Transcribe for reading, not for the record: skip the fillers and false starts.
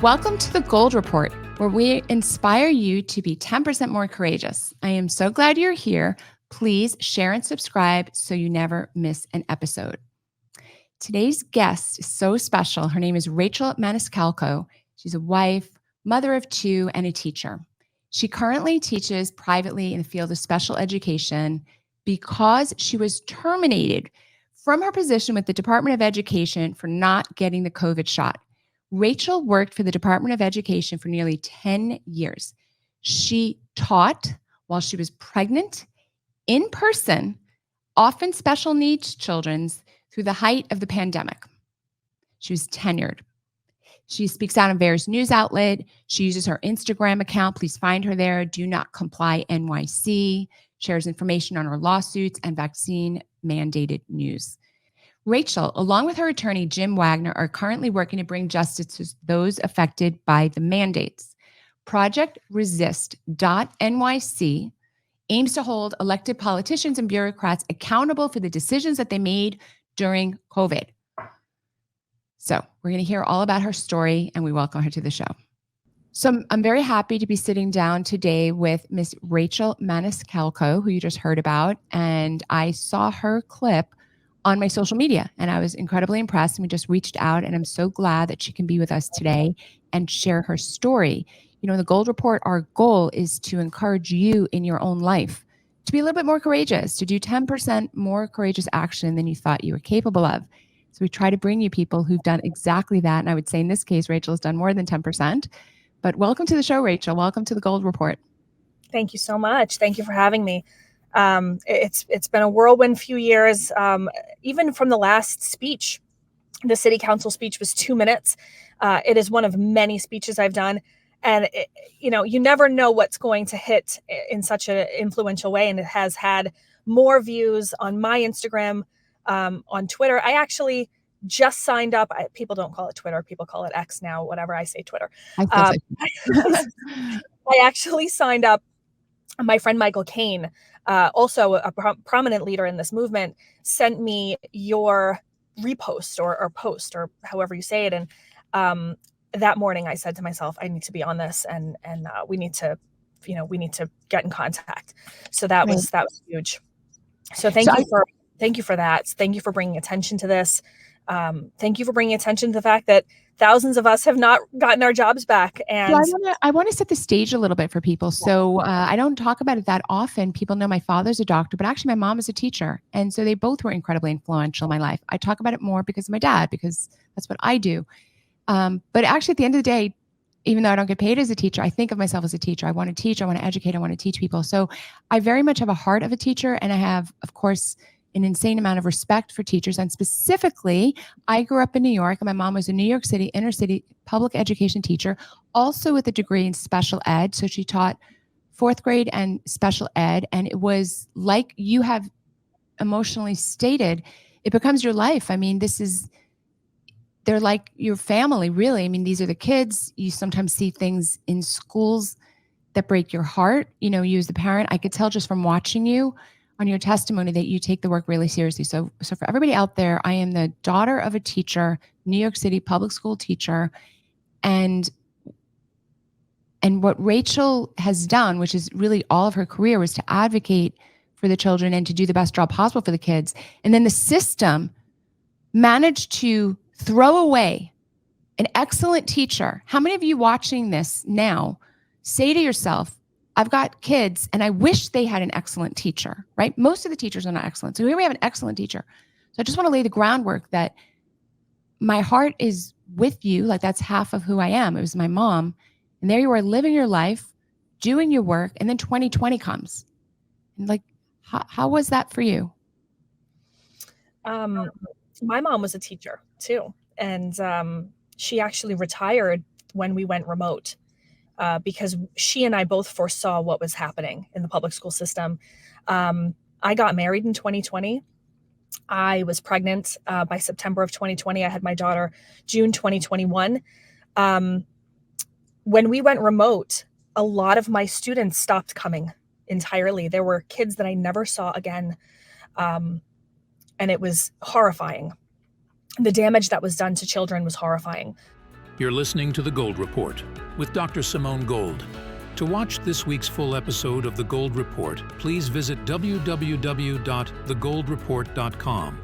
Welcome to the Gold Report, where we inspire you to be 10% more courageous. I am so glad you're here. Please share and subscribe so you never miss an episode. Today's guest is so special. Her name is Rachel Maniscalco. She's a wife, mother of two, and a teacher. She currently teaches privately in the field of special education because she was terminated from her position with the Department of Education for not getting the COVID shot. Rachel worked for the Department of Education for nearly 10 years. She taught while she was pregnant, in person, often special needs children through the height of the pandemic. She was tenured. She speaks out on various news outlets. She uses her Instagram account. Please find her there. Do Not Comply NYC. Shares information on her lawsuits and vaccine mandated news. Rachel, along with her attorney, Jim Wagner, are currently working to bring justice to those affected by the mandates. Project Resist.nyc aims to hold elected politicians and bureaucrats accountable for the decisions that they made during COVID. So we're going to hear all about her story, and we welcome her to the show. So I'm very happy to be sitting down today with Miss Rachel Maniscalco, who you just heard about, and I saw her clip on my social media, and I was incredibly impressed, and we just reached out, and I'm so glad that she can be with us today and share her story. You know, in the Gold Report, our goal is to encourage you in your own life to be a little bit more courageous, to do 10% more courageous action than you thought you were capable of. So we try to bring you people who've done exactly that, and I would say in this case, Rachel has done more than 10%. But welcome to the show, Rachel. Welcome to the Gold Report. Thank you so much. Thank you for having me. It's been a whirlwind few years. Even from the last speech, the city council speech was 2 minutes. It is one of many speeches I've done. And, you never know what's going to hit in such an influential way. And it has had more views on my Instagram, on Twitter. I actually just signed up. People don't call it Twitter. People call it X now, whatever. I say Twitter. I actually signed up. My friend Michael Caine, also a prominent leader in this movement, sent me your repost or post or however you say it. And that morning I said to myself, I need to be on this and we need to get in contact. So that was huge. So thank you for that. Thank you for bringing attention to this. Thank you for bringing attention to the fact that thousands of us have not gotten our jobs back. And I want to set the stage a little bit for people. So I don't talk about it that often. People know my father's a doctor, but actually my mom is a teacher. And so they both were incredibly influential in my life. I talk about it more because of my dad, because that's what I do. But actually at the end of the day, even though I don't get paid as a teacher, I think of myself as a teacher. I want to teach, I want to educate, I want to teach people. So I very much have a heart of a teacher, and I have, of course, an insane amount of respect for teachers. And specifically, I grew up in New York, and my mom was a New York City inner city public education teacher, also with a degree in special ed. So she taught fourth grade and special ed. And it was like you have emotionally stated, it becomes your life. I mean, they're like your family, really. I mean, these are the kids. You sometimes see things in schools that break your heart. You as the parent, I could tell just from watching you on your testimony that you take the work really seriously. So for everybody out there, I am the daughter of a teacher, New York City public school teacher. And what Rachel has done, which is really all of her career, was to advocate for the children and to do the best job possible for the kids. And then the system managed to throw away an excellent teacher. How many of you watching this now say to yourself, I've got kids and I wish they had an excellent teacher, right? Most of the teachers are not excellent. So here we have an excellent teacher. So I just want to lay the groundwork that my heart is with you. Like, that's half of who I am. It was my mom. And there you are living your life, doing your work. And then 2020 comes. And like, how was that for you? My mom was a teacher too. And she actually retired when we went remote. Because she and I both foresaw what was happening in the public school system. I got married in 2020. I was pregnant by September of 2020. I had my daughter June 2021. When we went remote, a lot of my students stopped coming entirely. There were kids that I never saw again. And it was horrifying. The damage that was done to children was horrifying. You're listening to The Gold Report with Dr. Simone Gold. To watch this week's full episode of The Gold Report, please visit www.thegoldreport.com.